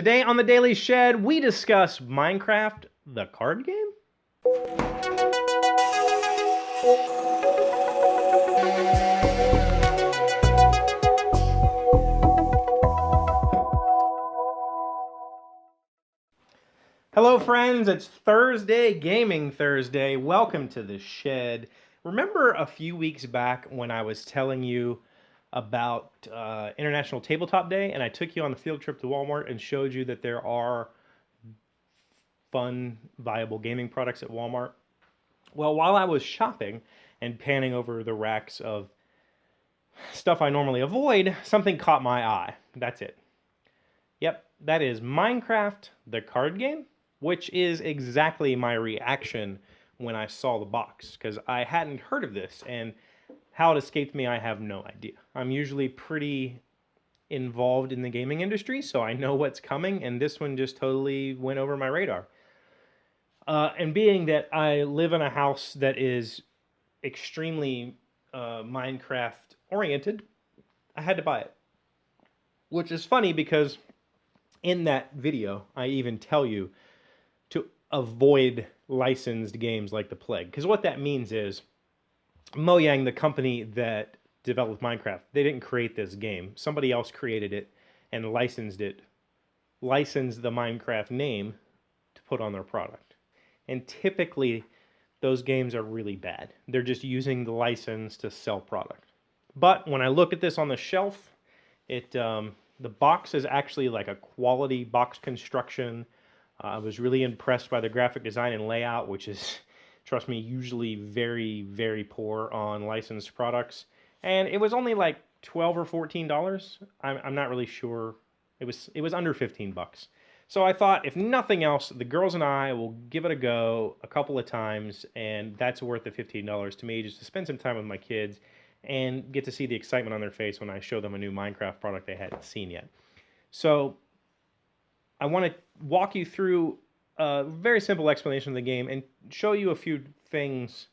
Today on the Daily Shed, we discuss Minecraft, the card game? Hello friends, it's Thursday, Gaming Thursday. Welcome to the Shed. Remember a few weeks back when I was telling you about International Tabletop Day and I took you on the field trip to Walmart and showed you that there are fun, viable gaming products at Walmart? Well, while I was shopping and panning over the racks of stuff I normally avoid, something caught my eye. That's it. Yep, that is Minecraft, the card game, which is exactly my reaction when I saw the box, because I hadn't heard of this, and how it escaped me, I have no idea. I'm usually pretty involved in the gaming industry, so I know what's coming, and this one just totally went over my radar. And being that I live in a house that is extremely Minecraft oriented, I had to buy it. Which is funny because in that video, I even tell you to avoid licensed games like the plague. Because what that means is Mojang, the company that developed Minecraft, they didn't create this game. Somebody else created it and licensed the Minecraft name to put on their product. And typically, those games are really bad. They're just using the license to sell product. But when I look at this on the shelf, the box is actually like a quality box construction. I was really impressed by the graphic design and layout, which is, trust me, usually very, very poor on licensed products. And it was only like $12 or $14. I'm not really sure. It was under 15 bucks. So I thought, if nothing else, the girls and I will give it a go a couple of times, and that's worth the $15 to me, just to spend some time with my kids and get to see the excitement on their face when I show them a new Minecraft product they hadn't seen yet. So I want to walk you through a very simple explanation of the game and show you a few things.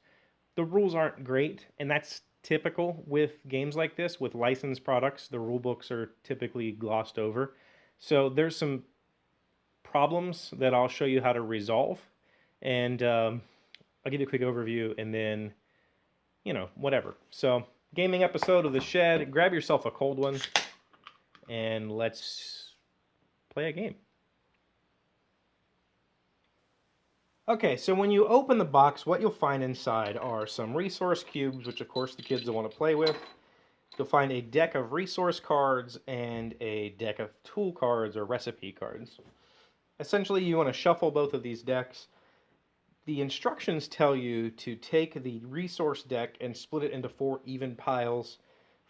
The rules aren't great, and that's typical with games like this. With licensed products, the rule books are typically glossed over. So there's some problems that I'll show you how to resolve, and I'll give you a quick overview, and then, whatever. So, gaming episode of The Shed. Grab yourself a cold one, and let's play a game. Okay, so when you open the box, what you'll find inside are some resource cubes, which of course the kids will want to play with. You'll find a deck of resource cards and a deck of tool cards or recipe cards. Essentially, you want to shuffle both of these decks. The instructions tell you to take the resource deck and split it into 4 even piles.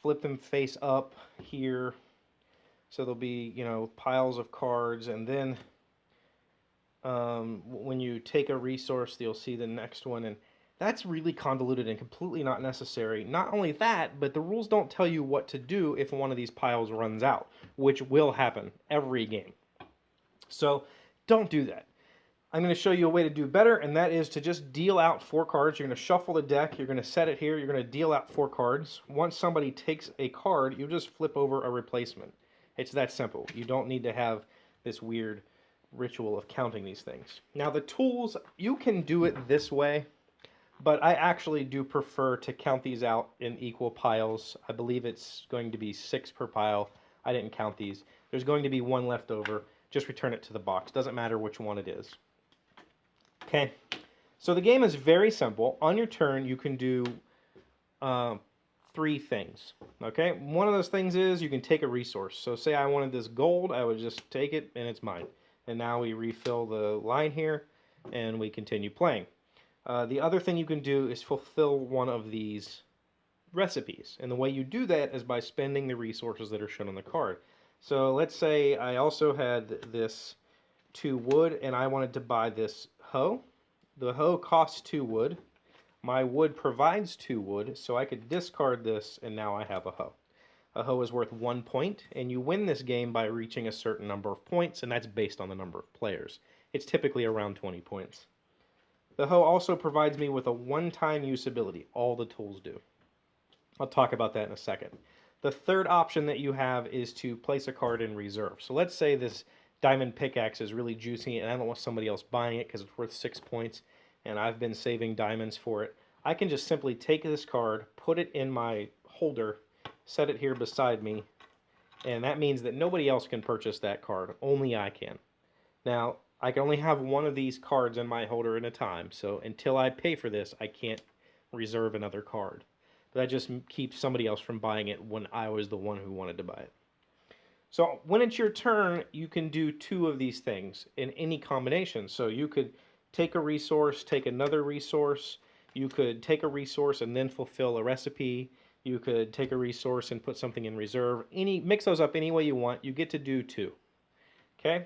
Flip them face up here. So there'll be, piles of cards. And then when you take a resource, you'll see the next one. And that's really convoluted and completely not necessary. Not only that, but the rules don't tell you what to do if one of these piles runs out, which will happen every game. So don't do that. I'm going to show you a way to do better, and that is to just deal out 4 cards. You're going to shuffle the deck. You're going to set it here. You're going to deal out 4 cards. Once somebody takes a card, you just flip over a replacement. It's that simple. You don't need to have this weird ritual of counting these things. Now, the tools, you can do it this way, but I actually do prefer to count these out in equal piles. I believe it's going to be 6 per pile. I didn't count these. There's going to be 1 left over. Just return it to the box. Doesn't matter which one it is. Okay, so the game is very simple. On your turn, you can do 3 things. Okay, one of those things is you can take a resource. So say I wanted this gold, I would just take it and it's mine. And now we refill the line here and we continue playing. The other thing you can do is fulfill one of these recipes. And the way you do that is by spending the resources that are shown on the card. So let's say I also had this 2 wood and I wanted to buy this hoe. The hoe costs 2 wood. My wood provides 2 wood, so I could discard this and now I have a hoe. A hoe is worth 1 point, and you win this game by reaching a certain number of points, and that's based on the number of players. It's typically around 20 points. The hoe also provides me with a one-time use ability. All the tools do. I'll talk about that in a second. The third option that you have is to place a card in reserve. So let's say this diamond pickaxe is really juicy and I don't want somebody else buying it because it's worth 6 points and I've been saving diamonds for it, I can just simply take this card, put it in my holder, set it here beside me, and that means that nobody else can purchase that card. Only I can. Now, I can only have one of these cards in my holder at a time, so until I pay for this, I can't reserve another card. But that just keeps somebody else from buying it when I was the one who wanted to buy it. So when it's your turn, you can do 2 of these things in any combination. So you could take a resource, take another resource. You could take a resource and then fulfill a recipe. You could take a resource and put something in reserve. Mix those up any way you want. You get to do 2. Okay?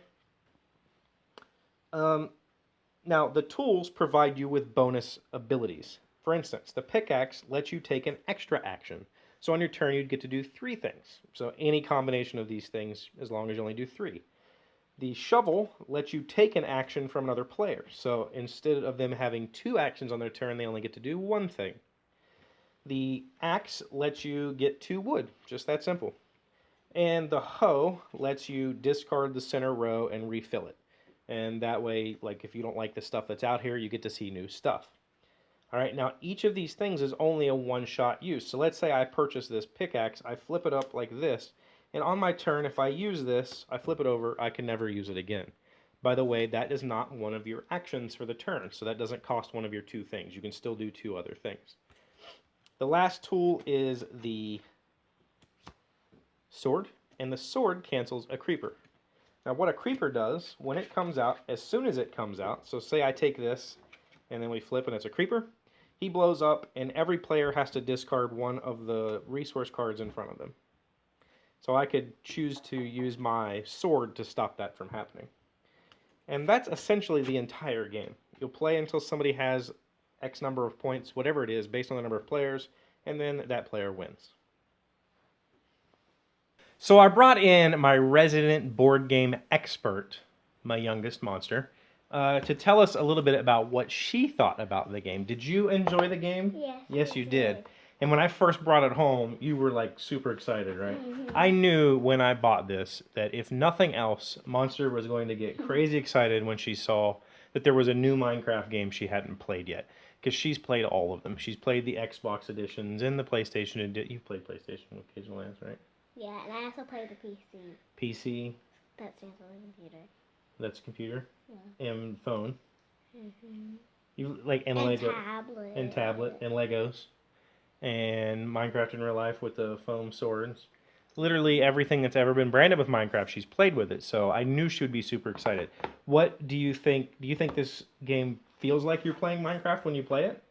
Now, the tools provide you with bonus abilities. For instance, the pickaxe lets you take an extra action. So on your turn, you'd get to do 3 things. So any combination of these things, as long as you only do 3. The shovel lets you take an action from another player. So instead of them having 2 actions on their turn, they only get to do 1 thing. The axe lets you get 2 wood, just that simple. And the hoe lets you discard the center row and refill it. And that way, like if you don't like the stuff that's out here, you get to see new stuff. All right, now each of these things is only a one-shot use. So let's say I purchase this pickaxe, I flip it up like this, and on my turn, if I use this, I flip it over, I can never use it again. By the way, that is not one of your actions for the turn, so that doesn't cost one of your 2 things. You can still do 2 other things. The last tool is the sword, and the sword cancels a creeper. Now what a creeper does, when it comes out, as soon as it comes out, so say I take this, and then we flip and it's a creeper, he blows up and every player has to discard one of the resource cards in front of them. So I could choose to use my sword to stop that from happening. And that's essentially the entire game. You'll play until somebody has X number of points, whatever it is, based on the number of players, and then that player wins. So I brought in my resident board game expert, my youngest monster, to tell us a little bit about what she thought about the game. Did you enjoy the game? Yes. Yes, you did. And when I first brought it home, you were like super excited, right? Mm-hmm. I knew when I bought this that if nothing else, Monster was going to get crazy excited when she saw that there was a new Minecraft game she hadn't played yet. Because she's played all of them. She's played the Xbox editions and the PlayStation edition. You've played PlayStation occasionally, right? Yeah, and I also play the PC. PC? That stands for the computer. That's computer? Yeah. And phone? Mm-hmm. You like and Lego tablet. and tablet and Legos and Minecraft in real life with the foam swords. Literally everything that's ever been branded with Minecraft, she's played with it. So I knew she would be super excited. What do you think? Do you think this game feels like you're playing Minecraft when you play it?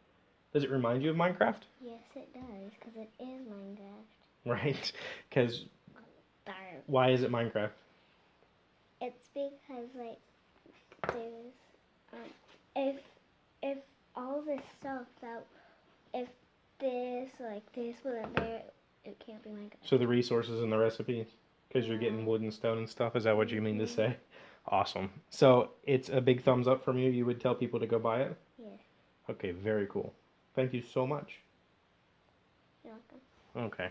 Does it remind you of Minecraft? Yes, it does, because it is Minecraft. Right? Because Darn. why is it Minecraft? It's because like there's if all this stuff that if this wasn't there, it can't be Minecraft. So the resources and the recipes, because you're getting wood and stone and stuff. Is that what you mean to say? Awesome. So it's a big thumbs up from you. You would tell people to go buy it? Yes. Okay, very cool. Thank you so much. You're welcome. Okay.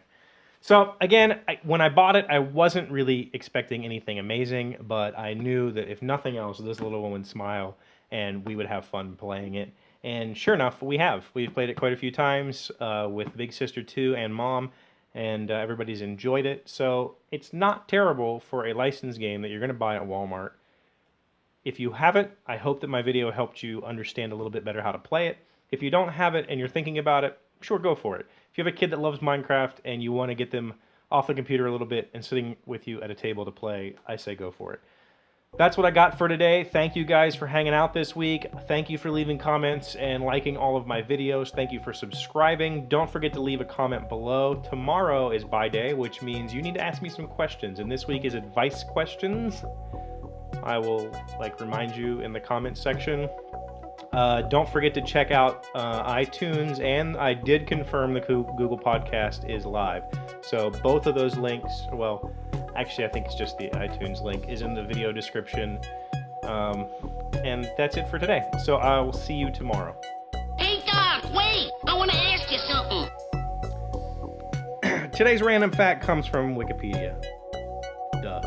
So again, when I bought it, I wasn't really expecting anything amazing, but I knew that if nothing else, this little one would smile and we would have fun playing it. And sure enough, we have. We've played it quite a few times with Big Sister 2 and Mom, and everybody's enjoyed it. So it's not terrible for a licensed game that you're going to buy at Walmart. If you have it, I hope that my video helped you understand a little bit better how to play it. If you don't have it and you're thinking about it, sure, go for it. If you have a kid that loves Minecraft and you want to get them off the computer a little bit and sitting with you at a table to play, I say go for it. That's what I got for today. Thank you guys for hanging out this week. Thank you for leaving comments and liking all of my videos. Thank you for subscribing. Don't forget to leave a comment below. Tomorrow is Buy Day, which means you need to ask me some questions. And this week is advice questions. I will remind you in the comments section. Don't forget to check out iTunes, and I did confirm the Google Podcast is live. So both of those links, well, actually I think it's just the iTunes link, is in the video description. And that's it for today. So I will see you tomorrow. Hey, Doc, wait! I want to ask you something. Today's random fact comes from Wikipedia. Duh.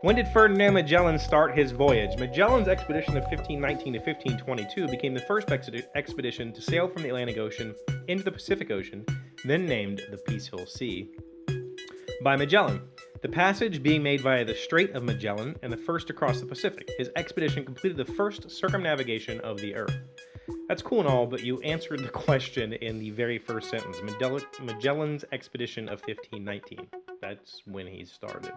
When did Ferdinand Magellan start his voyage? Magellan's expedition of 1519 to 1522 became the first expedition to sail from the Atlantic Ocean into the Pacific Ocean, then named the Peaceful Sea. By Magellan, the passage being made via the Strait of Magellan and the first to cross the Pacific. His expedition completed the first circumnavigation of the Earth. That's cool and all, but you answered the question in the very first sentence. Magellan's expedition of 1519. That's when he started.